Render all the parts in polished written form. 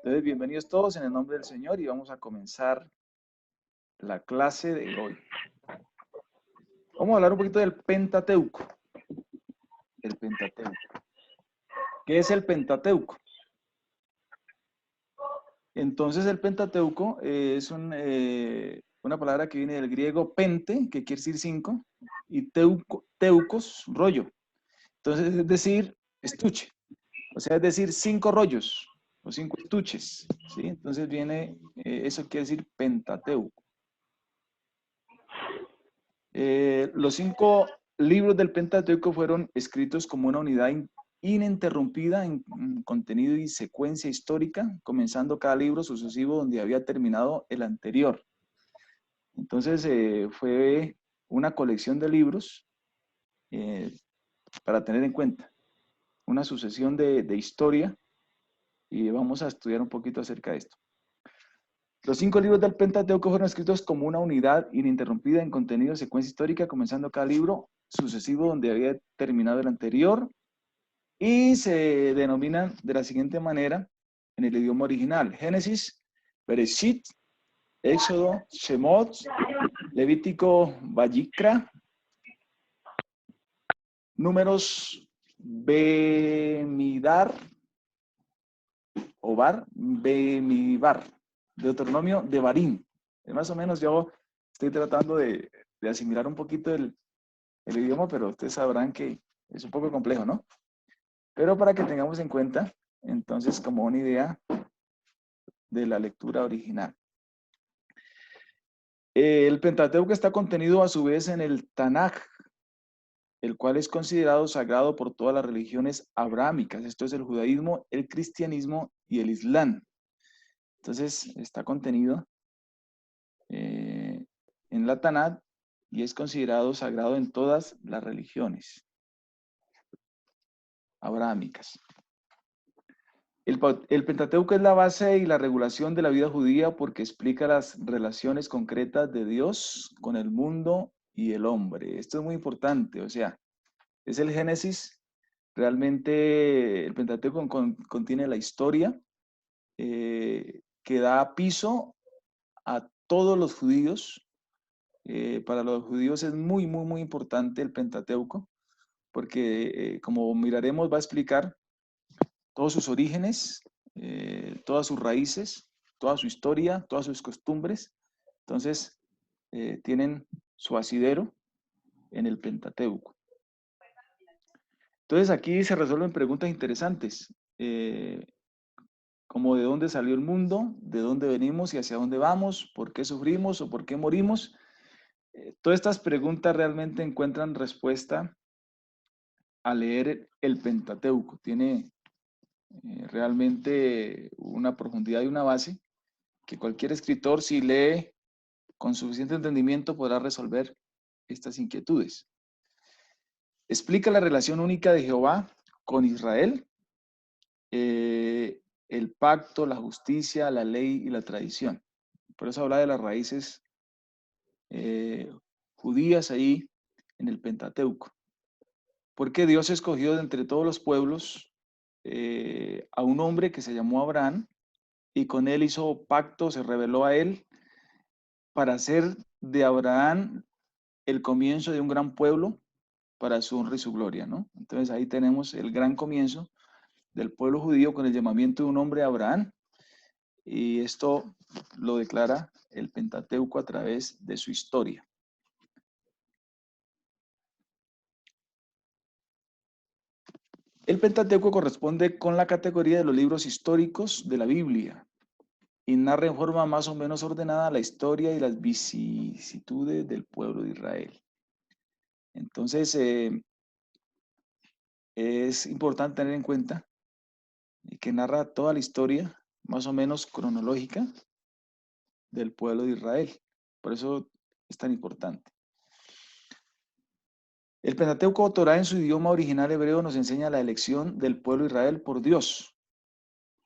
Entonces, bienvenidos todos en el nombre del Señor y vamos a comenzar la clase de hoy. Vamos a hablar un poquito del Pentateuco. El Pentateuco. ¿Qué es el Pentateuco? Entonces, el Pentateuco es una palabra que viene del griego pente, que quiere decir 5, y teucos, rollo. Entonces, es decir, estuche. O sea, es decir, 5 rollos o 5 estuches. ¿Sí? Entonces viene, eso quiere decir Pentateuco. Los 5 libros del Pentateuco fueron escritos como una unidad ininterrumpida en contenido y secuencia histórica, comenzando cada libro sucesivo donde había terminado el anterior. Entonces fue una colección de libros para tener en cuenta, una sucesión de historia, y vamos a estudiar un poquito acerca de esto. Los 5 libros del Pentateuco fueron escritos como una unidad ininterrumpida en contenido, secuencia histórica, comenzando cada libro sucesivo donde había terminado el anterior, y se denominan de la siguiente manera en el idioma original: Génesis, Bereshit, Éxodo, Shemot, Levítico, Vayikra, Números, Bemidbar, Obar, Bemidbar, Deuteronomio, Devarim. Más o menos yo estoy tratando de asimilar un poquito el idioma, pero ustedes sabrán que es un poco complejo, ¿no? Pero para que tengamos en cuenta, entonces, como una idea de la lectura original. El Pentateuco está contenido a su vez en el Tanaj, el cual es considerado sagrado por todas las religiones abrahámicas. Esto es el judaísmo, el cristianismo y el islam. Entonces, está contenido en la Tanaj y es considerado sagrado en todas las religiones abrahámicas. El Pentateuco es la base y la regulación de la vida judía porque explica las relaciones concretas de Dios con el mundo y el hombre. Esto es muy importante, o sea, es el Génesis. Realmente el Pentateuco contiene la historia que da piso a todos los judíos. Para los judíos es muy, muy, muy importante el Pentateuco porque, como miraremos, va a explicar todos sus orígenes, todas sus raíces, toda su historia, todas sus costumbres. Entonces, tienen su asidero en el Pentateuco. Entonces, aquí se resuelven preguntas interesantes, como de dónde salió el mundo, de dónde venimos y hacia dónde vamos, por qué sufrimos o por qué morimos. Todas estas preguntas realmente encuentran respuesta al leer el Pentateuco. Tiene realmente una profundidad y una base que cualquier escritor, si lee con suficiente entendimiento, podrá resolver estas inquietudes. Explica la relación única de Jehová con Israel, el pacto, la justicia, la ley y la tradición. Por eso habla de las raíces judías ahí en el Pentateuco. Porque Dios escogió de entre todos los pueblos a un hombre que se llamó Abraham, y con él hizo pacto, se reveló a él para hacer de Abraham el comienzo de un gran pueblo para su honra y su gloria, ¿no? Entonces ahí tenemos el gran comienzo del pueblo judío con el llamamiento de un hombre, Abraham, y esto lo declara el Pentateuco a través de su historia. El Pentateuco corresponde con la categoría de los libros históricos de la Biblia y narra en forma más o menos ordenada la historia y las vicisitudes del pueblo de Israel. Entonces, es importante tener en cuenta que narra toda la historia más o menos cronológica del pueblo de Israel. Por eso es tan importante. El Pentateuco, Torá en su idioma original hebreo, nos enseña la elección del pueblo de Israel por Dios,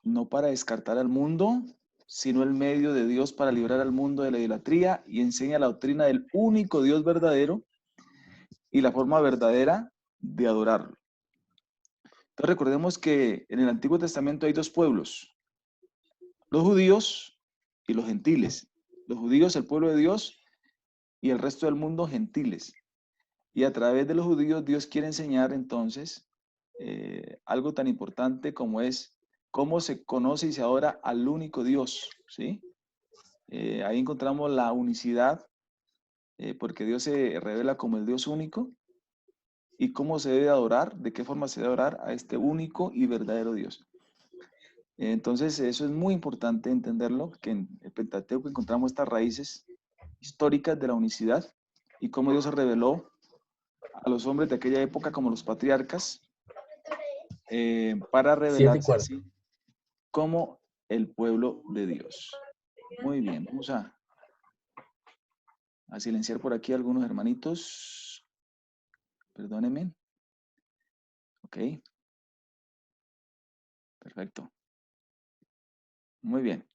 no para descartar al mundo, sino el medio de Dios para librar al mundo de la idolatría, y enseña la doctrina del único Dios verdadero y la forma verdadera de adorarlo. Entonces recordemos que en el Antiguo Testamento hay dos pueblos, los judíos y los gentiles. Los judíos, el pueblo de Dios, y el resto del mundo, gentiles. Y a través de los judíos, Dios quiere enseñar entonces algo tan importante como es cómo se conoce y se adora al único Dios, ¿sí? Ahí encontramos la unicidad, porque Dios se revela como el Dios único, y cómo se debe adorar, de qué forma se debe adorar a este único y verdadero Dios. Entonces, eso es muy importante entenderlo, que en el Pentateuco encontramos estas raíces históricas de la unicidad y cómo Dios se reveló a los hombres de aquella época como los patriarcas, para 7 y revelarse cuarto. así como el pueblo de Dios. Muy bien, vamos a silenciar por aquí a algunos hermanitos. Perdónenme. Ok, perfecto. Muy bien.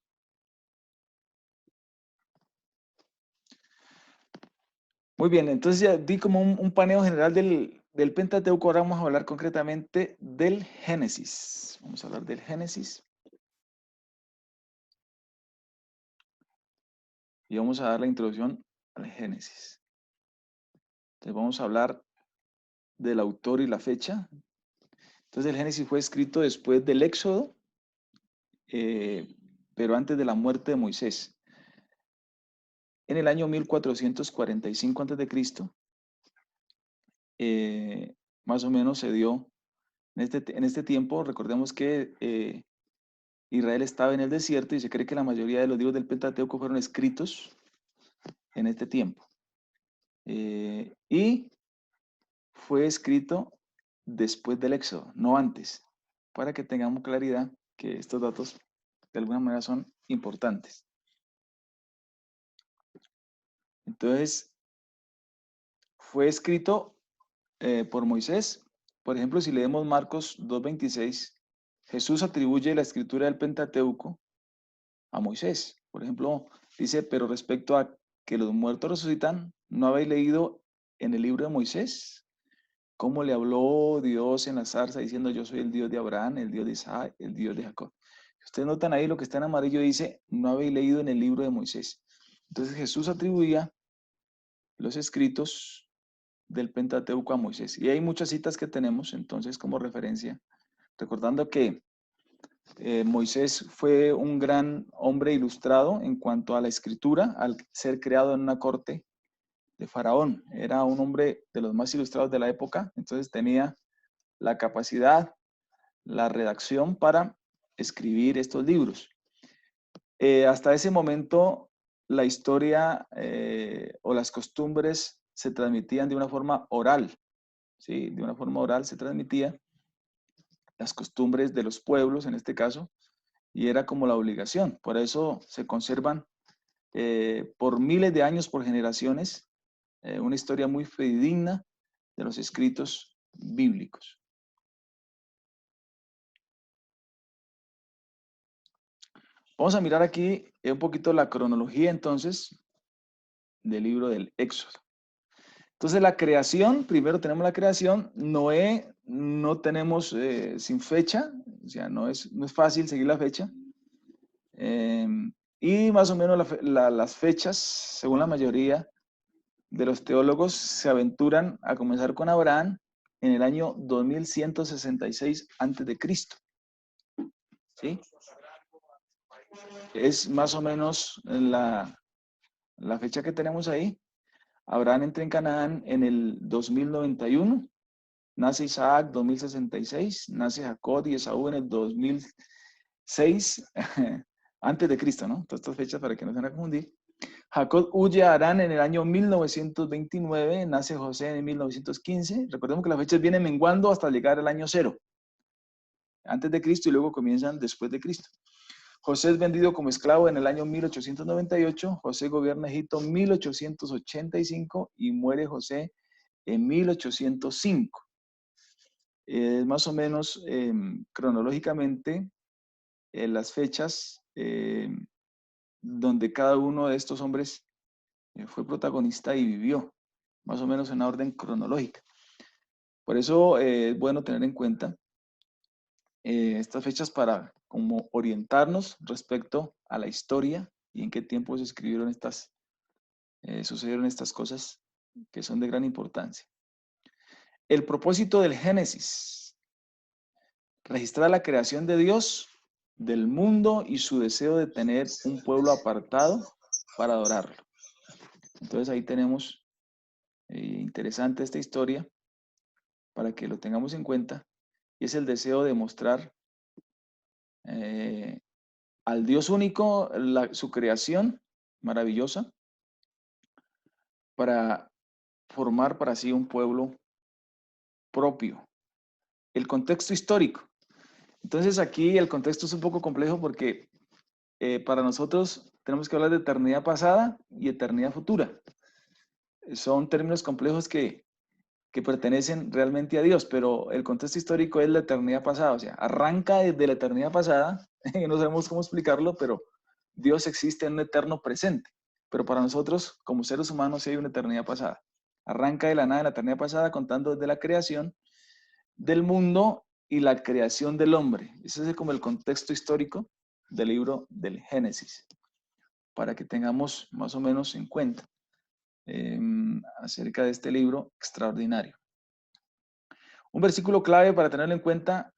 Muy bien, entonces ya di como un paneo general del Pentateuco. Ahora vamos a hablar concretamente del Génesis. Vamos a hablar del Génesis y vamos a dar la introducción al Génesis. Entonces vamos a hablar del autor y la fecha. Entonces el Génesis fue escrito después del Éxodo, pero antes de la muerte de Moisés. En el año 1445 a.C., más o menos se dio, en este tiempo, recordemos que Israel estaba en el desierto y se cree que la mayoría de los libros del Pentateuco fueron escritos en este tiempo. Y fue escrito después del Éxodo, no antes, para que tengamos claridad que estos datos de alguna manera son importantes. Entonces, fue escrito por Moisés. Por ejemplo, si leemos Marcos 2:26, Jesús atribuye la escritura del Pentateuco a Moisés. Por ejemplo, dice, pero respecto a que los muertos resucitan, ¿no habéis leído en el libro de Moisés cómo le habló Dios en la zarza diciendo, yo soy el Dios de Abraham, el Dios de Isaac, el Dios de Jacob? Ustedes notan ahí lo que está en amarillo, dice, no habéis leído en el libro de Moisés. Entonces Jesús atribuía los escritos del Pentateuco a Moisés. Y hay muchas citas que tenemos entonces como referencia, recordando que Moisés fue un gran hombre ilustrado en cuanto a la escritura, al ser creado en una corte de Faraón. Era un hombre de los más ilustrados de la época, entonces tenía la capacidad, la redacción para escribir estos libros. Hasta ese momento, la historia o las costumbres se transmitían de una forma oral, ¿sí? De una forma oral se transmitía las costumbres de los pueblos, en este caso, y era como la obligación. Por eso se conservan por miles de años, por generaciones, una historia muy fidedigna de los escritos bíblicos. Vamos a mirar aquí un poquito la cronología entonces del libro del Éxodo. Entonces la creación, primero tenemos la creación, Noé no tenemos sin fecha, o sea, no es fácil seguir la fecha. Y más o menos las fechas, según la mayoría de los teólogos, se aventuran a comenzar con Abraham en el año 2166 a.C. ¿Sí? Es más o menos la fecha que tenemos ahí. Abraham entra en Canaán en el 2091, nace Isaac 2066, nace Jacob y Esaú en el 2006 antes de Cristo, ¿no? Todas estas fechas para que no se van a confundir. Jacob huye a Harán en el año 1929, nace José en 1915. Recordemos que las fechas vienen menguando hasta llegar al año 0, antes de Cristo, y luego comienzan después de Cristo. José es vendido como esclavo en el año 1898, José gobierna Egipto 1885 y muere José en 1805. Más o menos cronológicamente las fechas donde cada uno de estos hombres fue protagonista y vivió, más o menos en una orden cronológica. Por eso es bueno tener en cuenta estas fechas para como orientarnos respecto a la historia y en qué tiempo se escribieron sucedieron estas cosas que son de gran importancia. El propósito del Génesis: registrar la creación de Dios, del mundo y su deseo de tener un pueblo apartado para adorarlo. Entonces ahí tenemos interesante esta historia para que lo tengamos en cuenta, y es el deseo de mostrar al Dios único, su creación maravillosa, para formar para sí un pueblo propio. El contexto histórico. Entonces aquí el contexto es un poco complejo porque para nosotros tenemos que hablar de eternidad pasada y eternidad futura. Son términos complejos que pertenecen realmente a Dios, pero el contexto histórico es la eternidad pasada, o sea, arranca desde la eternidad pasada, no sabemos cómo explicarlo, pero Dios existe en un eterno presente, pero para nosotros como seres humanos sí hay una eternidad pasada. Arranca de la nada de la eternidad pasada, contando desde la creación del mundo y la creación del hombre. Ese es como el contexto histórico del libro del Génesis, para que tengamos más o menos en cuenta acerca de este libro extraordinario. Un versículo clave para tenerlo en cuenta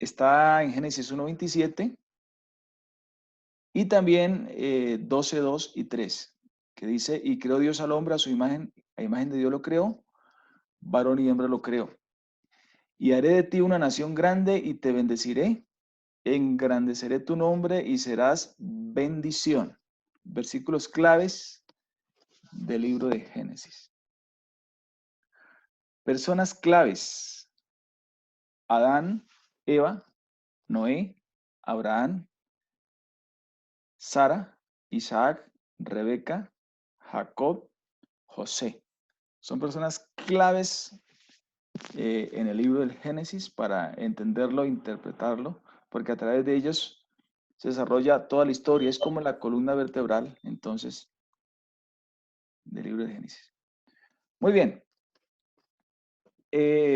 está en Génesis 1:27 y también 12, 2 y 3, que dice: y creó Dios al hombre a su imagen, a imagen de Dios lo creó, varón y hembra lo creó. Y haré de ti una nación grande y te bendeciré, engrandeceré tu nombre y serás bendición. Versículos claves del libro de Génesis. Personas claves: Adán, Eva, Noé, Abraham, Sara, Isaac, Rebeca, Jacob, José. Son personas claves en el libro del Génesis para entenderlo e interpretarlo, porque a través de ellos se desarrolla toda la historia. Es como la columna vertebral, entonces, del libro del Génesis. Muy bien.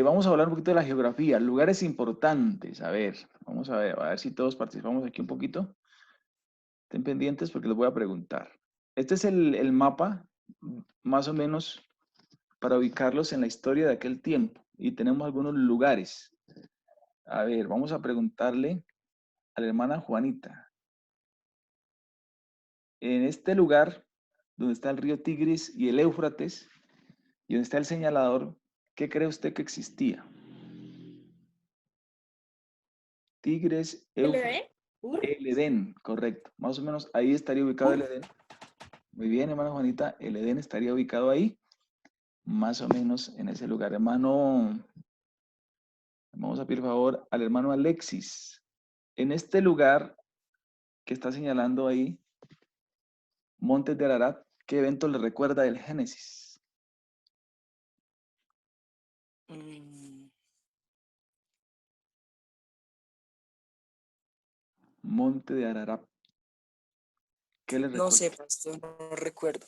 Vamos a hablar un poquito de la geografía, lugares importantes. A ver, vamos a ver si todos participamos aquí un poquito. Estén pendientes porque les voy a preguntar. Este es el mapa, más o menos, para ubicarlos en la historia de aquel tiempo. Y tenemos algunos lugares. A ver, vamos a preguntarle a la hermana Juanita. En este lugar, donde está el río Tigris y el Éufrates, y donde está el señalador, ¿qué cree usted que existía? Tigres, Éufrates, el Edén, correcto. Más o menos ahí estaría ubicado el Edén. Muy bien, hermana Juanita, el Edén estaría ubicado ahí, más o menos en ese lugar. Hermano, vamos a pedir favor al hermano Alexis. En este lugar que está señalando ahí, Montes de Ararat, ¿qué evento le recuerda del Génesis? Monte de Ararat. ¿Qué le recuerda? No sé, pastor, no recuerdo.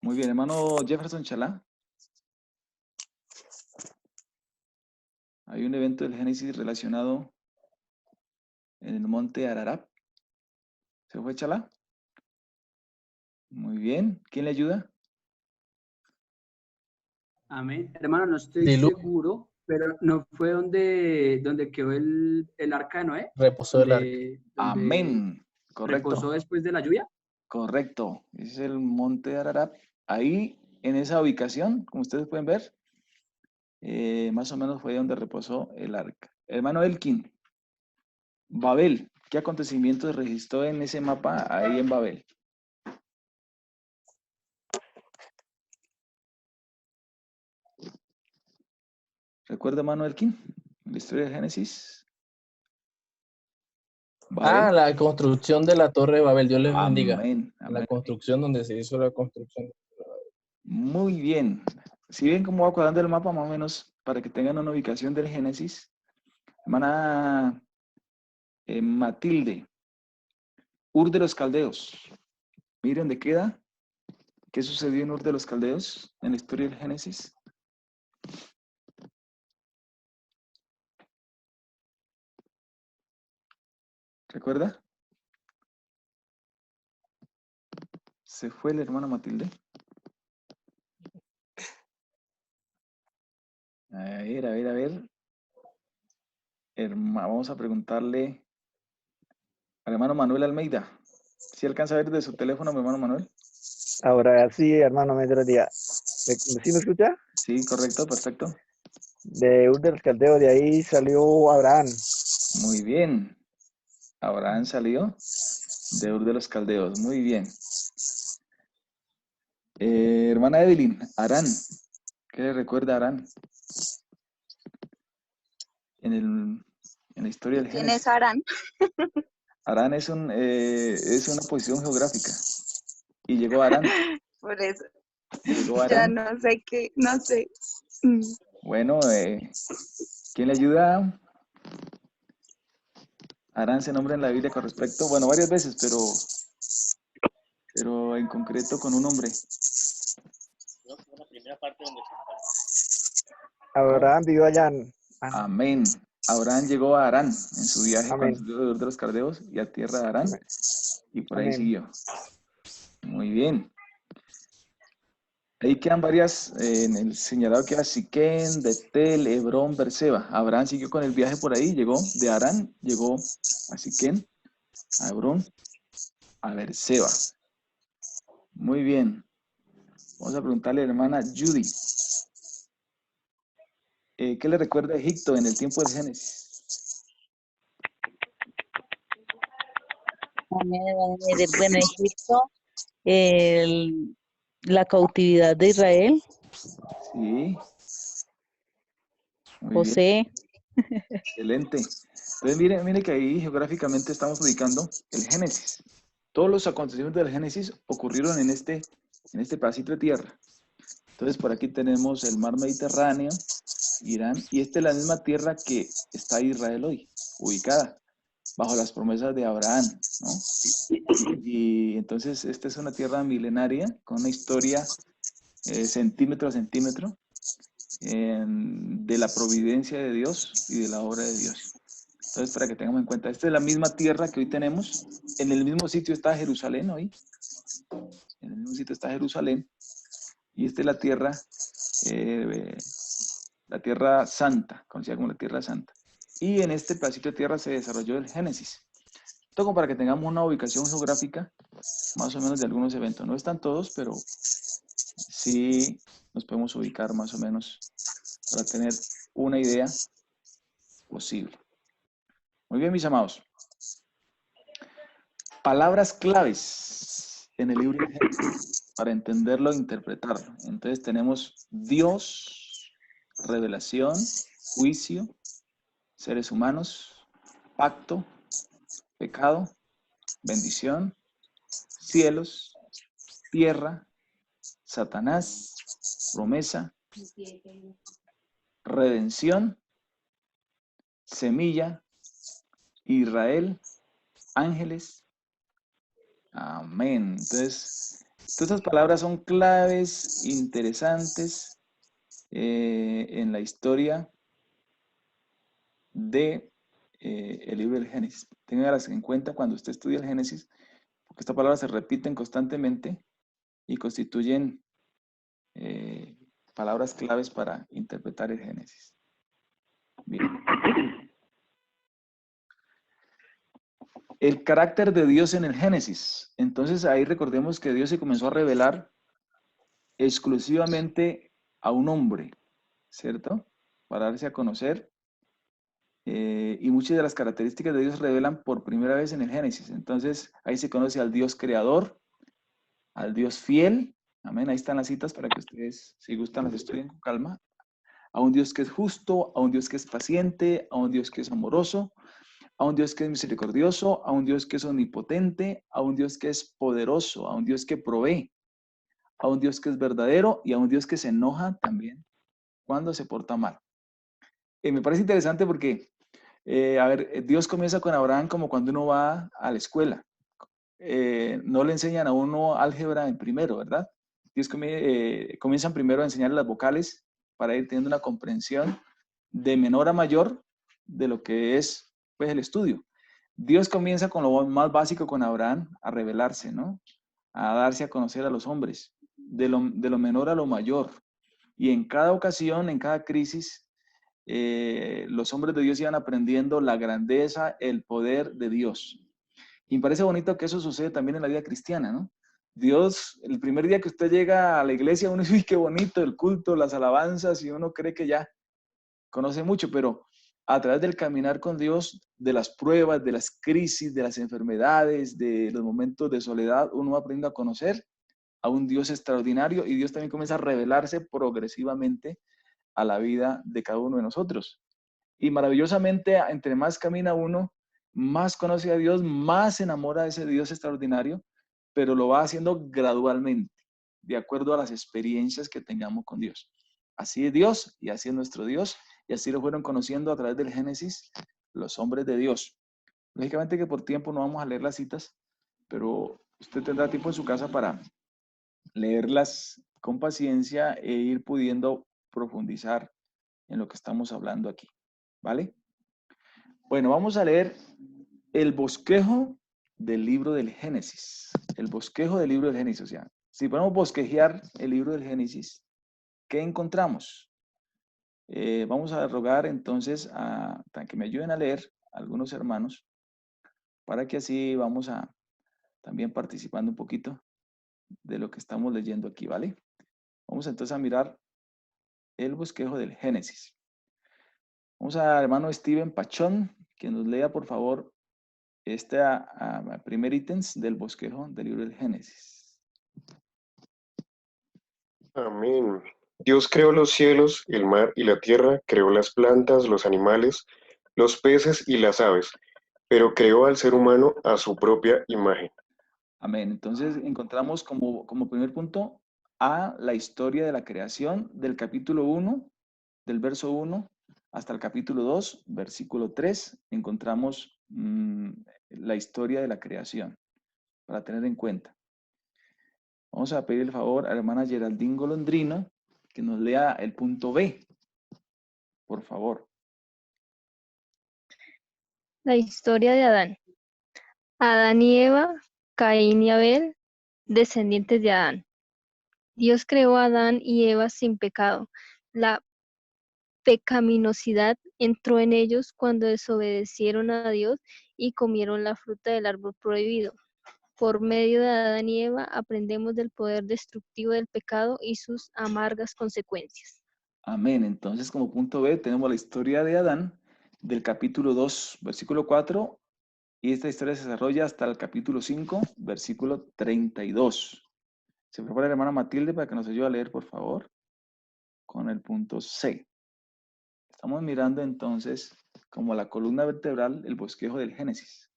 Muy bien, hermano Jefferson Chalá. Hay un evento del Génesis relacionado en el monte Ararat. ¿Se fue Chalá? Muy bien. ¿Quién le ayuda? Amén. Hermano, no estoy Diluvio. seguro, pero no fue donde quedó el arca de Noé, Reposó el arca. donde Amén. Correcto. reposó después de la lluvia. Correcto. Ese es el monte de Ararat. Ahí, en esa ubicación, como ustedes pueden ver, más o menos fue donde reposó el arca. Hermano Elkin, Babel. ¿Qué acontecimientos registró en ese mapa ahí en Babel? ¿Recuerda, hermano Elkin, la historia de Génesis? Babel. La construcción de la Torre de Babel. Dios les bendiga. Amén. La Amén. construcción donde se hizo la construcción. Muy bien. Si ven cómo va cuadrando el mapa, más o menos, para que tengan una ubicación del Génesis. Hermana Matilde, Ur de los Caldeos. Miren dónde queda. ¿Qué sucedió en Ur de los Caldeos en la historia del Génesis? ¿Recuerda? Se fue la hermana Matilde. A ver, a ver, a ver. Vamos a preguntarle al hermano Manuel Almeida. ¿Sí alcanza a ver de su teléfono, mi hermano Manuel? Ahora sí, hermano, me día. ¿Sí me escucha? Sí, correcto, perfecto. De Ur de los Caldeos, de ahí salió Abraham. Muy bien. Abraham salió de Ur de los Caldeos. Muy bien. Hermana Evelyn, Arán. ¿Qué le recuerda a Arán? En la historia del ¿Quién Génesis. es Arán? Arán es una posición geográfica. Y llegó Arán. Por eso, Llegó ya Arán. no sé qué, no sé. Mm. Bueno, ¿quién le ayuda? Arán se nombra en la Biblia con respecto, bueno, varias veces, pero en concreto con un nombre. Abraham vivió allá en... Amén. Abraham llegó a Arán en su viaje Amén. cuando salió de los Caldeos y a tierra de Arán, Amén. y por ahí Amén. siguió. Muy bien. Ahí quedan varias, en el señalado queda Siquén, Betel, Hebrón, Berseba. Abraham siguió con el viaje por ahí, llegó de Arán, llegó a Siquén, a Hebrón, a Berseba. Muy bien. Vamos a preguntarle a la hermana Judy. ¿Qué le recuerda a Egipto en el tiempo del Génesis? Bueno, Egipto, la cautividad de Israel, Sí. Muy bien. José, Excelente. Entonces, mire que ahí geográficamente estamos ubicando el Génesis. Todos los acontecimientos del Génesis ocurrieron en este pedacito de tierra. Entonces, por aquí tenemos el mar Mediterráneo, Irán, y esta es la misma tierra que está Israel hoy, ubicada bajo las promesas de Abraham, ¿no? Y entonces, esta es una tierra milenaria con una historia centímetro a centímetro de la providencia de Dios y de la obra de Dios. Entonces, para que tengamos en cuenta, esta es la misma tierra que hoy tenemos. En el mismo sitio está Jerusalén hoy. En el mismo sitio está Jerusalén. Y esta es la tierra santa, conocida como la tierra santa. Y en este pedacito de tierra se desarrolló el Génesis. Esto como para que tengamos una ubicación geográfica más o menos de algunos eventos. No están todos, pero sí nos podemos ubicar más o menos para tener una idea posible. Muy bien, mis amados. Palabras claves en el libro de Génesis para entenderlo e interpretarlo. Entonces tenemos Dios, revelación, juicio, seres humanos, pacto, pecado, bendición, cielos, tierra, Satanás, promesa, redención, semilla, Israel, ángeles. Amén. Entonces, todas estas palabras son claves, interesantes en la historia de el libro del Génesis. Ténganlas en cuenta cuando usted estudia el Génesis, porque estas palabras se repiten constantemente y constituyen palabras claves para interpretar el Génesis. Bien. El carácter de Dios en el Génesis. Entonces ahí recordemos que Dios se comenzó a revelar exclusivamente a un hombre, ¿cierto? Para darse a conocer. Y muchas de las características de Dios se revelan por primera vez en el Génesis. Entonces ahí se conoce al Dios creador, al Dios fiel. Amén. Ahí están las citas para que ustedes, si gustan, las estudien con calma. A un Dios que es justo, a un Dios que es paciente, a un Dios que es amoroso, a un Dios que es misericordioso, a un Dios que es omnipotente, a un Dios que es poderoso, a un Dios que provee, a un Dios que es verdadero y a un Dios que se enoja también cuando se porta mal. Me parece interesante porque, Dios comienza con Abraham como cuando uno va a la escuela. No le enseñan a uno álgebra en primero, ¿verdad? Dios comienzan primero a enseñarle las vocales para ir teniendo una comprensión de menor a mayor de lo que es pues, el estudio. Dios comienza con lo más básico con Abraham, a revelarse, ¿no? A darse a conocer a los hombres, de lo menor a lo mayor. Y en cada ocasión, en cada crisis, los hombres de Dios iban aprendiendo la grandeza, el poder de Dios. Y me parece bonito que eso sucede también en la vida cristiana, ¿no? Dios, el primer día que usted llega a la iglesia, uno dice, uy, qué bonito el culto, las alabanzas, y uno cree que ya conoce mucho, pero a través del caminar con Dios, de las pruebas, de las crisis, de las enfermedades, de los momentos de soledad, uno va aprendiendo a conocer a un Dios extraordinario y Dios también comienza a revelarse progresivamente a la vida de cada uno de nosotros. Y maravillosamente, entre más camina uno, más conoce a Dios, más se enamora de ese Dios extraordinario, pero lo va haciendo gradualmente, de acuerdo a las experiencias que tengamos con Dios. Así es Dios y así es nuestro Dios, y así lo fueron conociendo a través del Génesis los hombres de Dios. Lógicamente que por tiempo no vamos a leer las citas, pero usted tendrá tiempo en su casa para leerlas con paciencia e ir pudiendo profundizar en lo que estamos hablando aquí, ¿vale? Bueno, vamos a leer el bosquejo del libro del Génesis. El bosquejo del libro del Génesis. O sea, si podemos bosquejear el libro del Génesis, ¿qué encontramos? Vamos a rogar entonces a que me ayuden a leer algunos hermanos para que así vamos a también participando un poquito de lo que estamos leyendo aquí, ¿vale? Vamos entonces a mirar el bosquejo del Génesis. Vamos a hermano Steven Pachón, que nos lea por favor este primer ítems del bosquejo del libro del Génesis. Amén. Dios creó los cielos, el mar y la tierra, creó las plantas, los animales, los peces y las aves, pero creó al ser humano a su propia imagen. Amén. Entonces encontramos como primer punto a la historia de la creación del capítulo 1, del verso 1 hasta el capítulo 2, versículo 3. Encontramos la historia de la creación para tener en cuenta. Vamos a pedir el favor a la hermana Geraldine Golondrino que nos lea el punto B, por favor. La historia de Adán. Adán y Eva, Caín y Abel, descendientes de Adán. Dios creó a Adán y Eva sin pecado. La pecaminosidad entró en ellos cuando desobedecieron a Dios y comieron la fruta del árbol prohibido. Por medio de Adán y Eva aprendemos del poder destructivo del pecado y sus amargas consecuencias. Amén. Entonces, como punto B, tenemos la historia de Adán del capítulo 2, versículo 4, y esta historia se desarrolla hasta el capítulo 5, versículo 32. Se prepara la hermana Matilde para que nos ayude a leer, por favor, con el punto C. Estamos mirando entonces como la columna vertebral, el bosquejo del Génesis.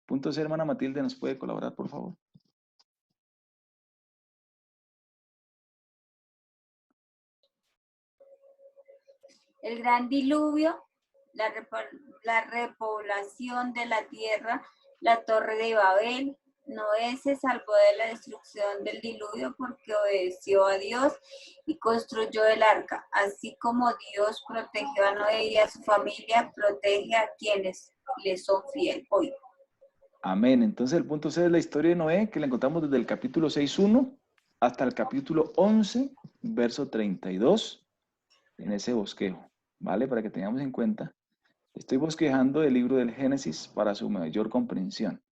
Punto C, hermana Matilde, ¿nos puede colaborar, por favor? El gran diluvio, la repoblación de la tierra, la torre de Babel. Noé se salvó de la destrucción del diluvio porque obedeció a Dios y construyó el arca. Así como Dios protegió a Noé y a su familia, protege a quienes le son fieles hoy. Amén. Entonces el punto C es la historia de Noé, que la encontramos desde el capítulo 6.1 hasta el capítulo 11, verso 32, en ese bosquejo, ¿vale? Para que tengamos en cuenta. Estoy bosquejando el libro del Génesis para su mayor comprensión.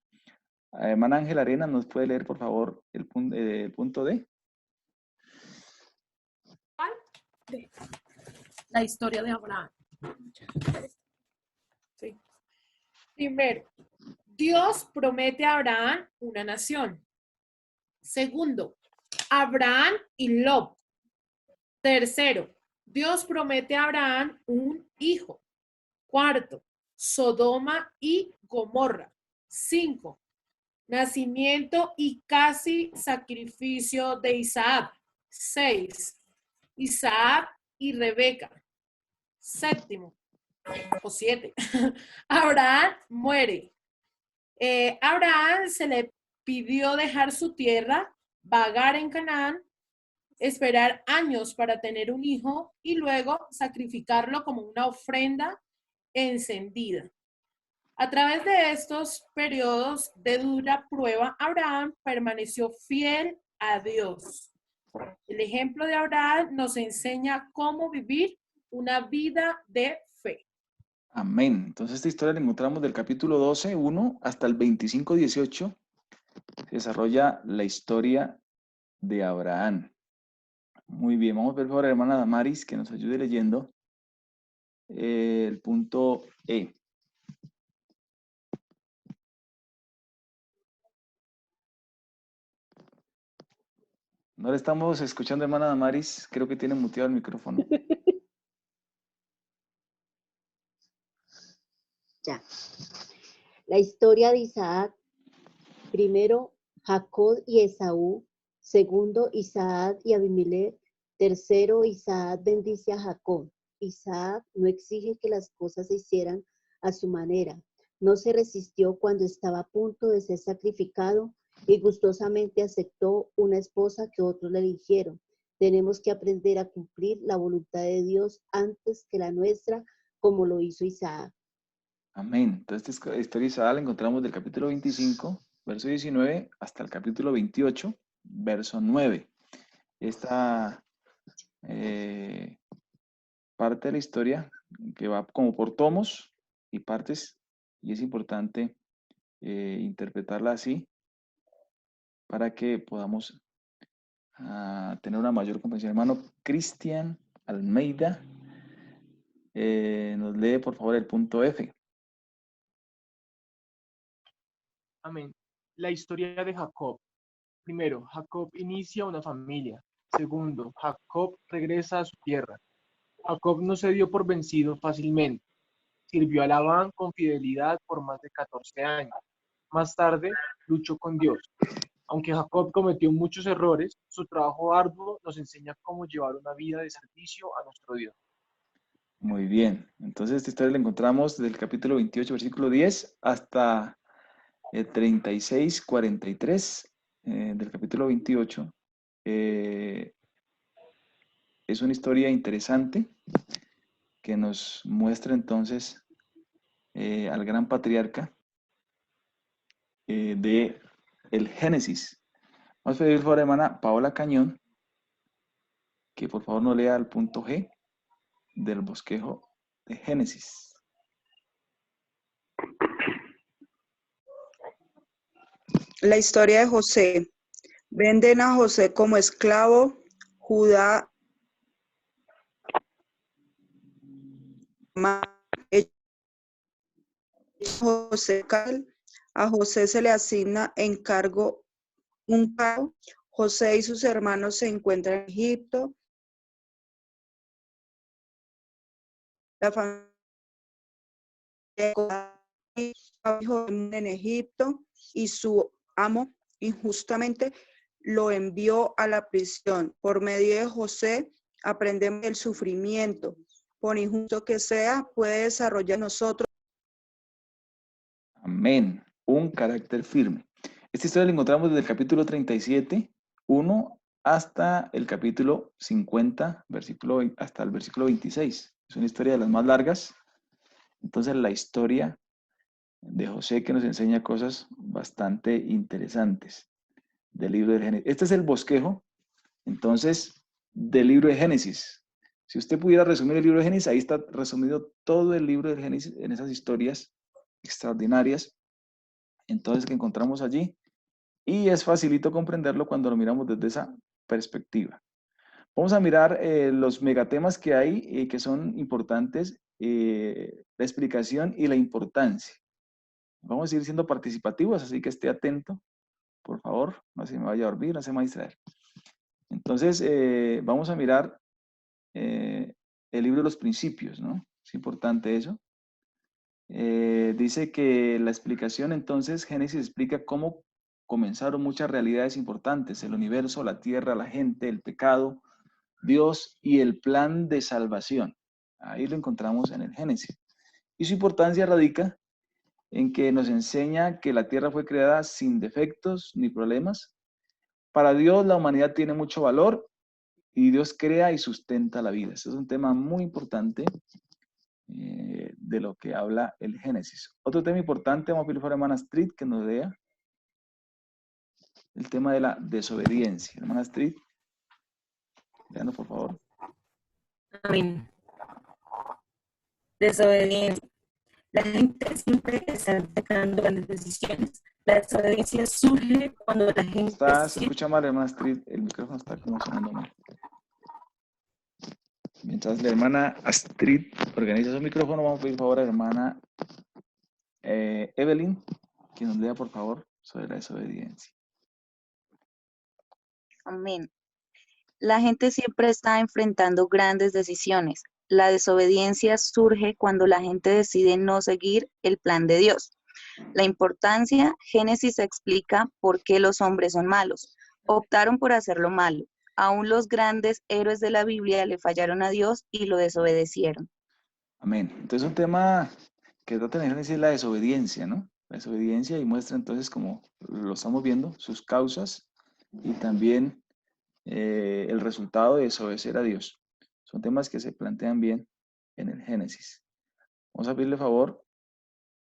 Hermana Ángela Arena, ¿nos puede leer, por favor, el punto D? La historia de Abraham. Sí. Primero, Dios promete a Abraham una nación. Segundo, Abraham y Lot. Tercero, Dios promete a Abraham un hijo. Cuarto, Sodoma y Gomorra. 5. Nacimiento y casi sacrificio de Isaac. 6. Isaac y Rebeca. 7. Abraham muere. Abraham se le pidió dejar su tierra, vagar en Canaán, esperar años para tener un hijo y luego sacrificarlo como una ofrenda encendida. A través de estos periodos de dura prueba, Abraham permaneció fiel a Dios. El ejemplo de Abraham nos enseña cómo vivir una vida de fe. Amén. Entonces esta historia la encontramos del capítulo 12, 1 hasta el 25, 18. Se desarrolla la historia de Abraham. Muy bien, vamos a ver por favor a la hermana Damaris que nos ayude leyendo el punto E. No le estamos escuchando, hermana Damaris. Creo que tiene muteado el micrófono. Ya. La historia de Isaac. Primero, Jacob y Esaú. Segundo, Isaac y Abimelech. Tercero, Isaac bendice a Jacob. Isaac no exige que las cosas se hicieran a su manera. No se resistió cuando estaba a punto de ser sacrificado y gustosamente aceptó una esposa que otros le eligieron. Tenemos que aprender a cumplir la voluntad de Dios antes que la nuestra, como lo hizo Isaac. Amén. Entonces esta historia de Isaac la encontramos del capítulo 25, verso 19, hasta el capítulo 28, verso 9. Esta parte de la historia que va como por tomos y partes, y es importante interpretarla así para que podamos tener una mayor comprensión. Hermano Cristian Almeida nos lee por favor el punto F. Amén. La historia de Jacob. Primero, Jacob inicia una familia. Segundo, Jacob regresa a su tierra. Jacob no se dio por vencido fácilmente. Sirvió a Labán con fidelidad por más de 14 años. Más tarde, luchó con Dios. Aunque Jacob cometió muchos errores, su trabajo arduo nos enseña cómo llevar una vida de servicio a nuestro Dios. Muy bien. Entonces esta historia la encontramos desde el capítulo 28, versículo 10, hasta el 36, 43 del capítulo 28. Es una historia interesante que nos muestra entonces al gran patriarca de el Génesis. Vamos a pedir por favor a la hermana Paola Cañón que por favor nos lea el punto G del bosquejo de Génesis. La historia de José. Venden a José como esclavo. Judá José, a José se le asigna un cargo. José y sus hermanos se encuentran en Egipto. La familia en Egipto y su amo injustamente lo envió a la prisión. Por medio de José aprendemos el sufrimiento. Por injusto que sea, puede desarrollar nosotros. Amén. Un carácter firme. Esta historia la encontramos desde el capítulo 37, 1 hasta el capítulo 50, hasta el versículo 26. Es una historia de las más largas. Entonces la historia de José que nos enseña cosas bastante interesantes del libro de Génesis. Este es el bosquejo, entonces, del libro de Génesis. Si usted pudiera resumir el libro de Génesis, ahí está resumido todo el libro de Génesis en esas historias extraordinarias, entonces, que encontramos allí. Y es facilito comprenderlo cuando lo miramos desde esa perspectiva. Vamos a mirar los megatemas que hay que son importantes, la explicación y la importancia. Vamos a ir siendo participativos, así que esté atento, por favor, no se me vaya a dormir, no se me vaya a distraer. Entonces, vamos a mirar el libro de los principios, ¿no? Es importante eso. Dice que la explicación, entonces, Génesis explica cómo comenzaron muchas realidades importantes, el universo, la tierra, la gente, el pecado, Dios y el plan de salvación. Ahí lo encontramos en el Génesis. Y su importancia radica en que nos enseña que la tierra fue creada sin defectos ni problemas. Para Dios la humanidad tiene mucho valor y Dios crea y sustenta la vida. Este es un tema muy importante de lo que habla el Génesis. Otro tema importante, vamos a pedir por la hermana Street que nos lea el tema de la desobediencia. Hermana Street, léanos por favor. Amén. Desobediencia. La gente siempre está sacando grandes decisiones. La desobediencia surge cuando la gente Se escucha mal, hermana Street, el micrófono está como sonando mal. Mientras la hermana Astrid organiza su micrófono, vamos a pedir por favor a la hermana Evelyn, que nos lea por favor sobre la desobediencia. Amén. La gente siempre está enfrentando grandes decisiones. La desobediencia surge cuando la gente decide no seguir el plan de Dios. La importancia, Génesis explica por qué los hombres son malos. Optaron por hacer lo malo. Aún los grandes héroes de la Biblia le fallaron a Dios y lo desobedecieron. Amén. Entonces un tema que trata en Génesis es la desobediencia, ¿no? La desobediencia y muestra entonces, como lo estamos viendo, sus causas y también el resultado de desobedecer a Dios. Son temas que se plantean bien en el Génesis. Vamos a pedirle favor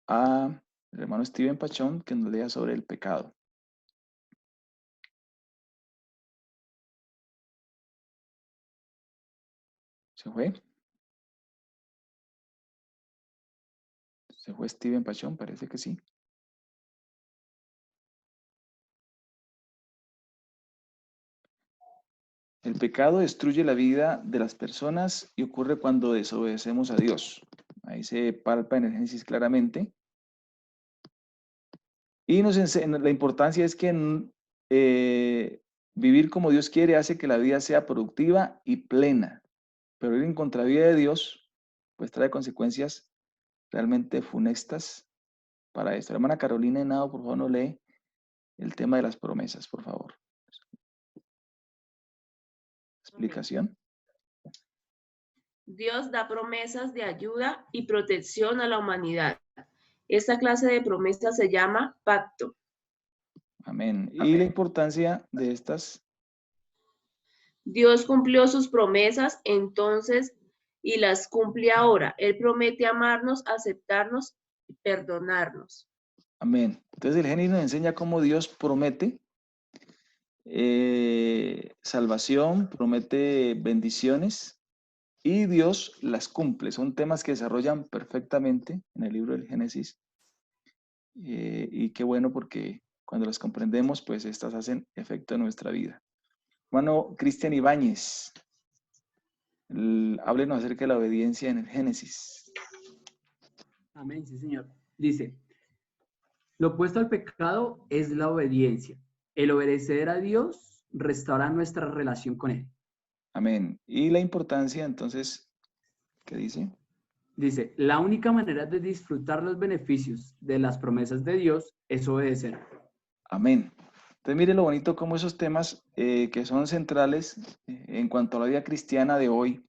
al hermano Steven Pachón que nos lea sobre el pecado. ¿Se fue? ¿Se fue Steven Pachón? Parece que sí. El pecado destruye la vida de las personas y ocurre cuando desobedecemos a Dios. Ahí se palpa en el Génesis claramente. Y nos enseña, la importancia es que vivir como Dios quiere hace que la vida sea productiva y plena. Pero ir en contravía de Dios, pues trae consecuencias realmente funestas para esto. La hermana Carolina Henao, por favor, nos lee el tema de las promesas, por favor. Explicación. Dios da promesas de ayuda y protección a la humanidad. Esta clase de promesas se llama pacto. Amén. Y la importancia de estas. Dios cumplió sus promesas entonces y las cumple ahora. Él promete amarnos, aceptarnos y perdonarnos. Amén. Entonces el Génesis nos enseña cómo Dios promete salvación, promete bendiciones y Dios las cumple. Son temas que desarrollan perfectamente en el libro del Génesis. Y qué bueno porque cuando las comprendemos, pues estas hacen efecto en nuestra vida. Hermano Cristian Ibáñez, háblenos acerca de la obediencia en el Génesis. Amén, sí, señor. Dice, lo opuesto al pecado es la obediencia. El obedecer a Dios restaura nuestra relación con Él. Amén. Y la importancia, entonces, ¿qué dice? Dice, la única manera de disfrutar los beneficios de las promesas de Dios es obedecer. Amén. Entonces, mire lo bonito como esos temas que son centrales en cuanto a la vida cristiana de hoy,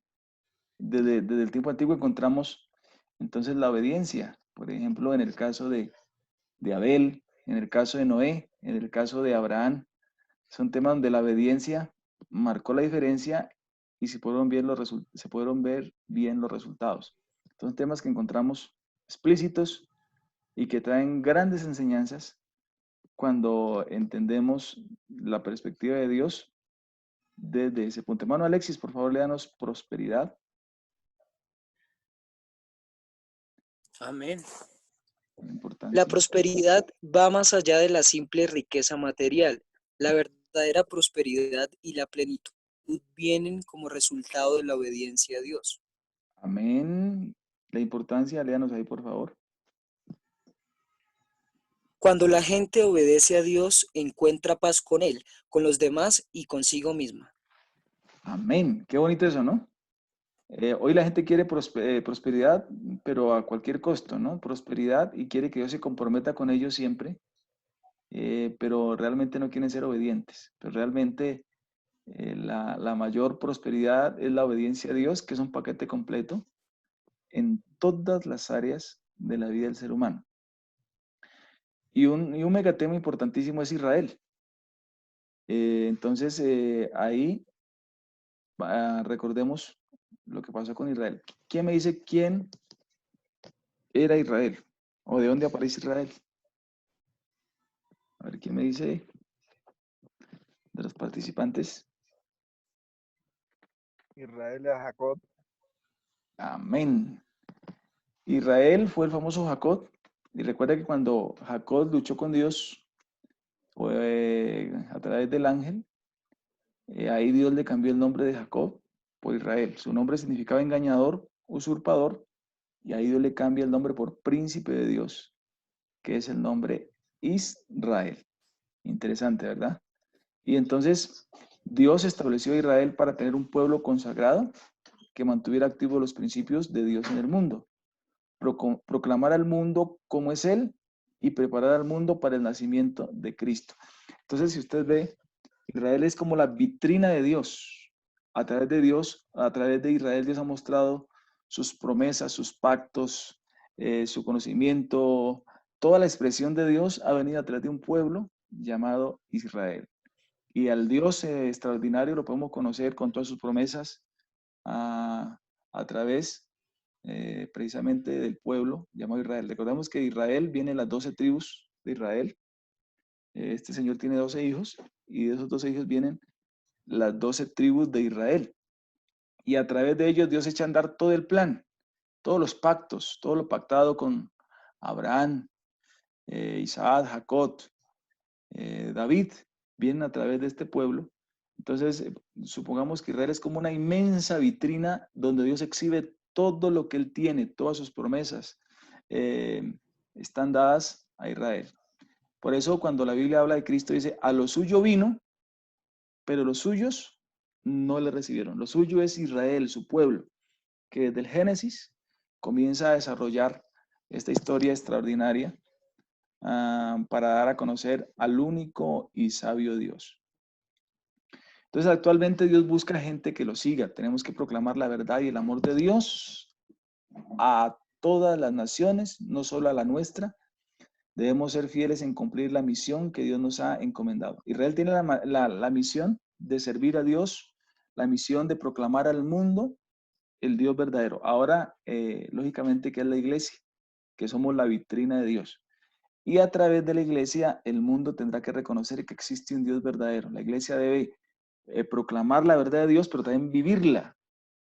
desde el tiempo antiguo encontramos entonces la obediencia. Por ejemplo, en el caso de Abel, en el caso de Noé, en el caso de Abraham, son temas donde la obediencia marcó la diferencia y se pudieron ver bien los resultados. Son temas que encontramos explícitos y que traen grandes enseñanzas cuando entendemos la perspectiva de Dios desde ese punto. Hermano Alexis, por favor, léanos prosperidad. Amén. La prosperidad va más allá de la simple riqueza material. La verdadera prosperidad y la plenitud vienen como resultado de la obediencia a Dios. Amén. La importancia, léanos ahí, por favor. Cuando la gente obedece a Dios, encuentra paz con Él, con los demás y consigo misma. Amén. Qué bonito eso, ¿no? Hoy la gente quiere prosperidad, pero a cualquier costo, ¿no? Prosperidad y quiere que Dios se comprometa con ellos siempre, pero realmente no quieren ser obedientes. Pero realmente la mayor prosperidad es la obediencia a Dios, que es un paquete completo en todas las áreas de la vida del ser humano. Y un megatema importantísimo es Israel. Entonces, ahí recordemos lo que pasó con Israel. ¿Quién me dice quién era Israel? ¿O de dónde aparece Israel? A ver, ¿quién me dice de los participantes? Israel es Jacob. Amén. Israel fue el famoso Jacob. Y recuerda que cuando Jacob luchó con Dios a través del ángel, ahí Dios le cambió el nombre de Jacob por Israel. Su nombre significaba engañador, usurpador, y ahí Dios le cambia el nombre por príncipe de Dios, que es el nombre Israel. Interesante, ¿verdad? Y entonces Dios estableció a Israel para tener un pueblo consagrado que mantuviera activos los principios de Dios en el mundo, proclamar al mundo cómo es Él y preparar al mundo para el nacimiento de Cristo. Entonces, si usted ve, Israel es como la vitrina de Dios. A través de Dios, a través de Israel, Dios ha mostrado sus promesas, sus pactos, su conocimiento. Toda la expresión de Dios ha venido a través de un pueblo llamado Israel. Y al Dios extraordinario lo podemos conocer con todas sus promesas a través precisamente del pueblo llamado Israel. Recordemos que Israel viene de las 12 tribus de Israel. Este señor tiene 12 hijos y de esos 12 hijos vienen las 12 tribus de Israel. Y a través de ellos Dios echa a andar todo el plan, todos los pactos, todo lo pactado con Abraham, Isaac, Jacob, David, vienen a través de este pueblo. Entonces, supongamos que Israel es como una inmensa vitrina donde Dios exhibe todo lo que Él tiene, todas sus promesas están dadas a Israel. Por eso cuando la Biblia habla de Cristo dice, a lo suyo vino, pero los suyos no le recibieron. Lo suyo es Israel, su pueblo, que desde el Génesis comienza a desarrollar esta historia extraordinaria para dar a conocer al único y sabio Dios. Entonces, actualmente Dios busca gente que lo siga. Tenemos que proclamar la verdad y el amor de Dios a todas las naciones, no solo a la nuestra. Debemos ser fieles en cumplir la misión que Dios nos ha encomendado. Israel tiene la misión de servir a Dios, la misión de proclamar al mundo el Dios verdadero. Ahora, lógicamente, que es la iglesia, que somos la vitrina de Dios. Y a través de la iglesia, el mundo tendrá que reconocer que existe un Dios verdadero. La iglesia debe proclamar la verdad de Dios, pero también vivirla.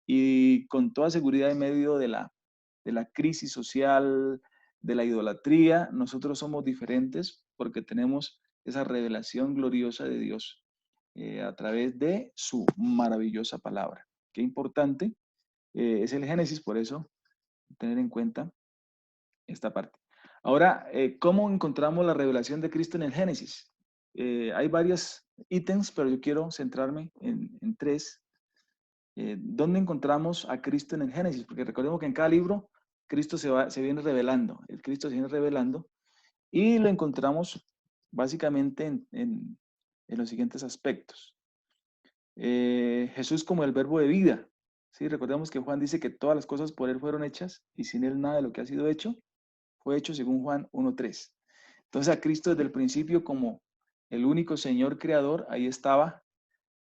Y con toda seguridad en medio de la crisis social, de la idolatría, nosotros somos diferentes porque tenemos esa revelación gloriosa de Dios a través de su maravillosa palabra. Qué importante es el Génesis, por eso tener en cuenta esta parte. Ahora, ¿cómo encontramos la revelación de Cristo en el Génesis? Hay varios ítems, pero yo quiero centrarme en tres. ¿Dónde encontramos a Cristo en el Génesis? Porque recordemos que en cada libro Cristo se viene revelando. El Cristo se viene revelando y lo encontramos básicamente en los siguientes aspectos. Jesús como el verbo de vida. ¿Sí? Recordemos que Juan dice que todas las cosas por Él fueron hechas y sin Él nada de lo que ha sido hecho fue hecho según Juan 1:3. Entonces a Cristo desde el principio como el único Señor creador, ahí estaba.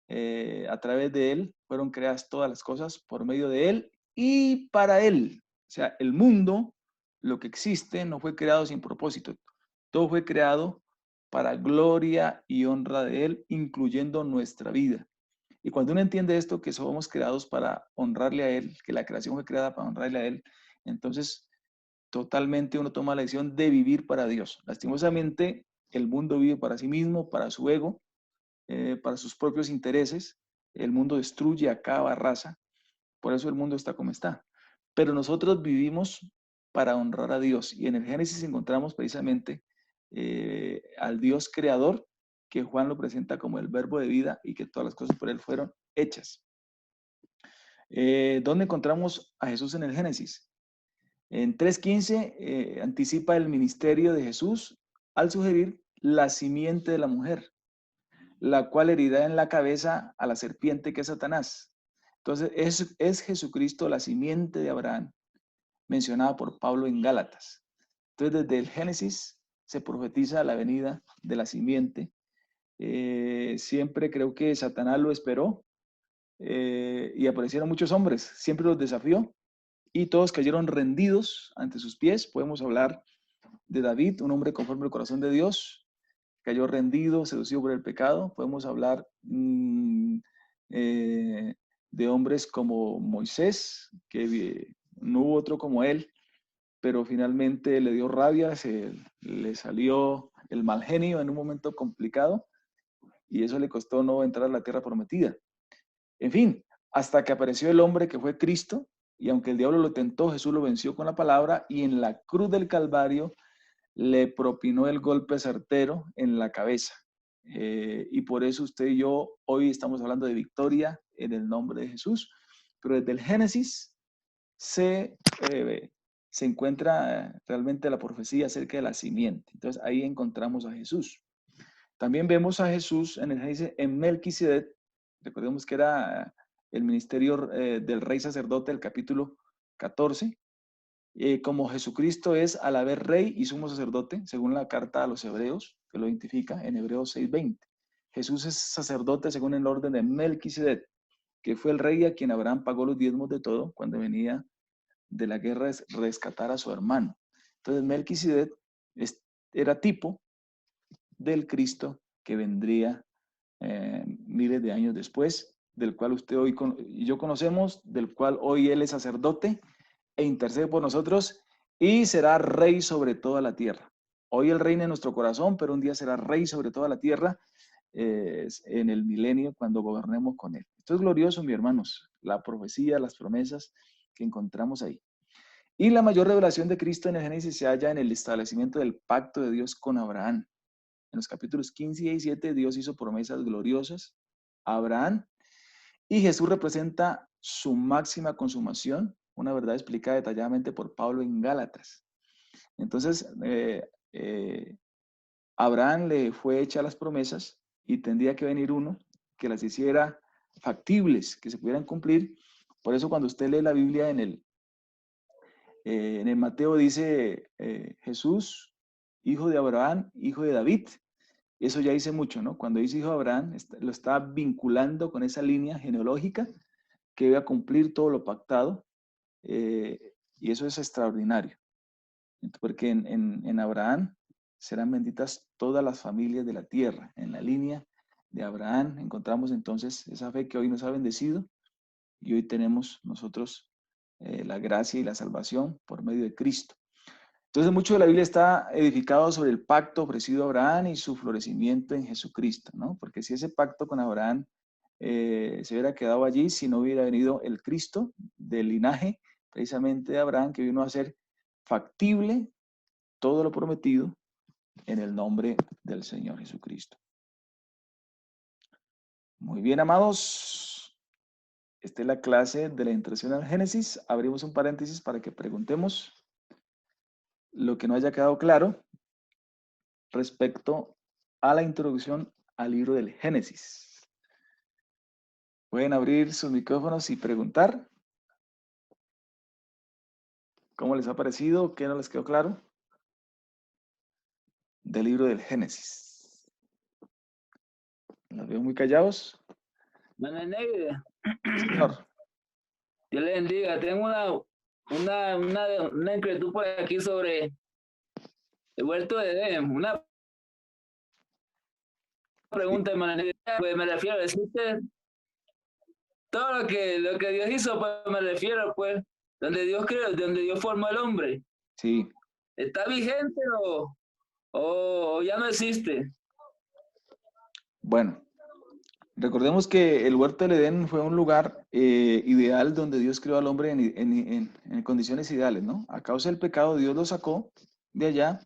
A través de Él fueron creadas todas las cosas por medio de Él y para Él. O sea, el mundo, lo que existe, no fue creado sin propósito. Todo fue creado para gloria y honra de Él, incluyendo nuestra vida. Y cuando uno entiende esto, que somos creados para honrarle a Él, que la creación fue creada para honrarle a Él, entonces totalmente uno toma la decisión de vivir para Dios. Lastimosamente, el mundo vive para sí mismo, para su ego, para sus propios intereses. El mundo destruye, acaba, arrasa. Por eso el mundo está como está. Pero nosotros vivimos para honrar a Dios. Y en el Génesis encontramos precisamente al Dios creador, que Juan lo presenta como el verbo de vida y que todas las cosas por Él fueron hechas. ¿Dónde encontramos a Jesús en el Génesis? En 3:15 anticipa el ministerio de Jesús al sugerir la simiente de la mujer, la cual herirá en la cabeza a la serpiente que es Satanás. Entonces, es Jesucristo la simiente de Abraham, mencionada por Pablo en Gálatas. Entonces, desde el Génesis se profetiza la venida de la simiente. Siempre creo que Satanás lo esperó y aparecieron muchos hombres, siempre los desafió y todos cayeron rendidos ante sus pies. Podemos hablar de David, un hombre conforme al corazón de Dios, cayó rendido, seducido por el pecado. Podemos hablar de hombres como Moisés, que no hubo otro como él, pero finalmente le dio rabia, le salió el mal genio en un momento complicado, y eso le costó no entrar a la tierra prometida. En fin, hasta que apareció el hombre que fue Cristo, y aunque el diablo lo tentó, Jesús lo venció con la palabra, y en la cruz del Calvario le propinó el golpe certero en la cabeza. Y por eso usted y yo hoy estamos hablando de victoria en el nombre de Jesús. Pero desde el Génesis se encuentra realmente la profecía acerca de la simiente. Entonces ahí encontramos a Jesús. También vemos a Jesús en el Génesis en Melquisedec. Recordemos que era el ministerio del rey sacerdote, el capítulo 14. Como Jesucristo es a la vez rey y sumo sacerdote, según la carta a los hebreos, que lo identifica en Hebreos 6:20. Jesús es sacerdote según el orden de Melquisedec, que fue el rey a quien Abraham pagó los diezmos de todo cuando venía de la guerra de rescatar a su hermano. Entonces Melquisedec era tipo del Cristo que vendría miles de años después, del cual usted hoy y yo conocemos, del cual hoy él es sacerdote e intercede por nosotros y será rey sobre toda la tierra. Hoy él reina en nuestro corazón, pero un día será rey sobre toda la tierra en el milenio cuando gobernemos con él. Esto es glorioso, mis hermanos, la profecía, las promesas que encontramos ahí. Y la mayor revelación de Cristo en el Génesis se halla en el establecimiento del pacto de Dios con Abraham. En los capítulos 15 y 17 Dios hizo promesas gloriosas a Abraham y Jesús representa su máxima consumación, una verdad explicada detalladamente por Pablo en Gálatas. Entonces, Abraham le fue hecha las promesas y tendría que venir uno que las hiciera factibles, que se pudieran cumplir. Por eso cuando usted lee la Biblia en el Mateo dice Jesús, hijo de Abraham, hijo de David. Eso ya dice mucho, ¿no? Cuando dice hijo de Abraham, lo está vinculando con esa línea genealógica que iba a cumplir todo lo pactado. Y eso es extraordinario. Porque en Abraham serán benditas todas las familias de la tierra. En la línea de Abraham encontramos entonces esa fe que hoy nos ha bendecido y hoy tenemos nosotros la gracia y la salvación por medio de Cristo. Entonces mucho de la Biblia está edificado sobre el pacto ofrecido a Abraham y su florecimiento en Jesucristo, ¿no? Porque si ese pacto con Abraham se hubiera quedado allí, si no hubiera venido el Cristo del linaje precisamente de Abraham, que vino a hacer factible todo lo prometido en el nombre del Señor Jesucristo. Muy bien, amados. Esta es la clase de la introducción al Génesis. Abrimos un paréntesis para que preguntemos lo que no haya quedado claro respecto a la introducción al libro del Génesis. Pueden abrir sus micrófonos y preguntar. ¿Cómo les ha parecido? ¿Qué no les quedó claro? Del libro del Génesis. Los veo muy callados. Manuel Negre. Señor. Dios le bendiga. Tengo una inquietud por aquí sobre el huerto de Edén. Una pregunta, Manuel Negre. Pues me refiero a decirte todo lo que Dios hizo, pues me refiero, pues, donde Dios creó, donde Dios formó al hombre. Sí. ¿Está vigente o ya no existe? Bueno, recordemos que el huerto del Edén fue un lugar ideal donde Dios creó al hombre en condiciones ideales, ¿no? A causa del pecado, Dios lo sacó de allá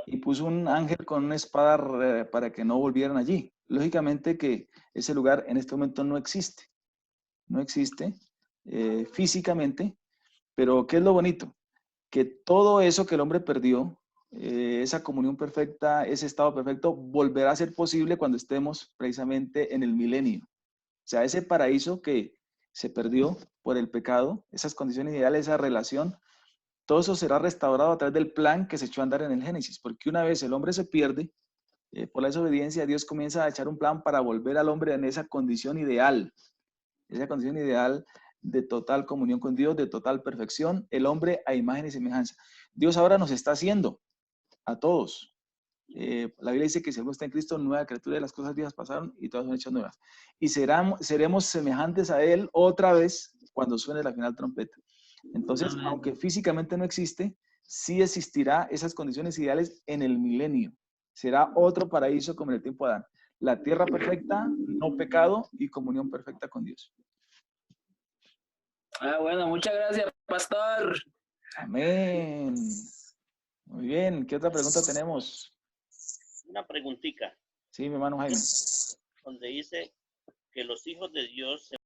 y puso un ángel con una espada para que no volvieran allí. Lógicamente que ese lugar en este momento no existe. No existe físicamente, pero ¿qué es lo bonito? Que todo eso que el hombre perdió, esa comunión perfecta, ese estado perfecto, volverá a ser posible cuando estemos precisamente en el milenio. O sea, ese paraíso que se perdió por el pecado, esas condiciones ideales, esa relación, todo eso será restaurado a través del plan que se echó a andar en el Génesis, porque una vez el hombre se pierde, por la desobediencia, Dios comienza a echar un plan para volver al hombre en esa condición ideal de total comunión con Dios, de total perfección, el hombre a imagen y semejanza. Dios ahora nos está haciendo a todos. La Biblia dice que si alguno está en Cristo, nueva criatura, de las cosas viejas pasaron y todas son hechas nuevas. Y seremos semejantes a Él otra vez cuando suene la final trompeta. Entonces, Amén. aunque físicamente no existe, sí existirá esas condiciones ideales en el milenio. Será otro paraíso como en el tiempo de Adán. La tierra perfecta, no pecado y comunión perfecta con Dios. Bueno, muchas gracias, pastor. Amén. Muy bien, ¿qué otra pregunta tenemos? Una preguntita, Sí, mi hermano Jaime. donde dice que los hijos de Dios se